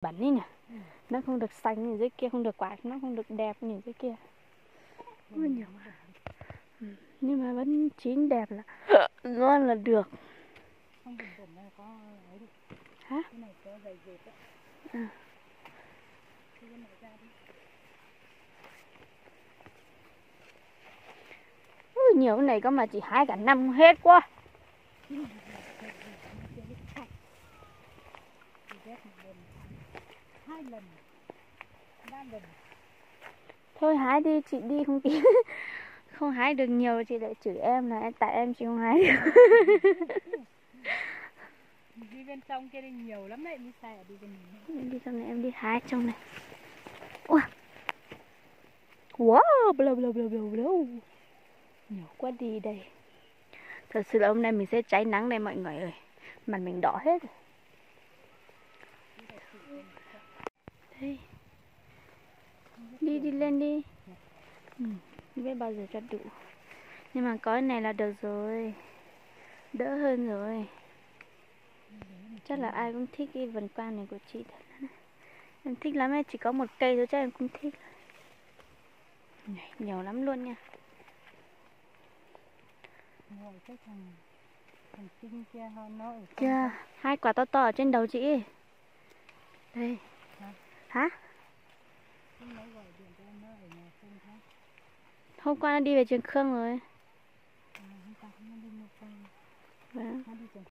bẩn đi nè. Nó không được xanh như dưới kia, không được quạt, nó không được đẹp như dưới kia. Ôi nhiều. Nhưng mà vẫn chín đẹp là ngon là được. Không bẩn bẩn là có ấy đi. Hả? Cái này có dày dệt đấy. À. Cái này ra đi. Ui, nhiều cái này có mà chỉ hái cả năm hết quá. Hai lần, 3 lần. Thôi hái đi, chị đi không kịp. Không hái được nhiều chị lại chửi em là tại em chị không hái được. Đi bên trong kia đi nhiều lắm đấy, đi xe đi bên này. Em đi trong này, em đi hái trong này. Ui. Wow, bla bla bla bla bla. Nhiều quá đi đây. Thật sự là hôm nay mình sẽ cháy nắng đây mọi người ơi. Mặt mình đỏ hết rồi. Đây. Đi lên đi. Không biết bao giờ cho đủ. Nhưng mà có cái này là được rồi. Đỡ hơn rồi. Chắc là ai cũng thích cái vần quang này của chị thật. Em thích lắm ấy, chỉ có một cây thôi chắc em cũng thích. Nhiều lắm luôn nha. Ngồi cái thằng Trinh kia nó ở Kìa, hai quả to to ở trên đầu chị ấy. Đây. Hả? Hôm qua nó đi về trường Khương rồi. hôm qua nó đi mua quanh. Vâng.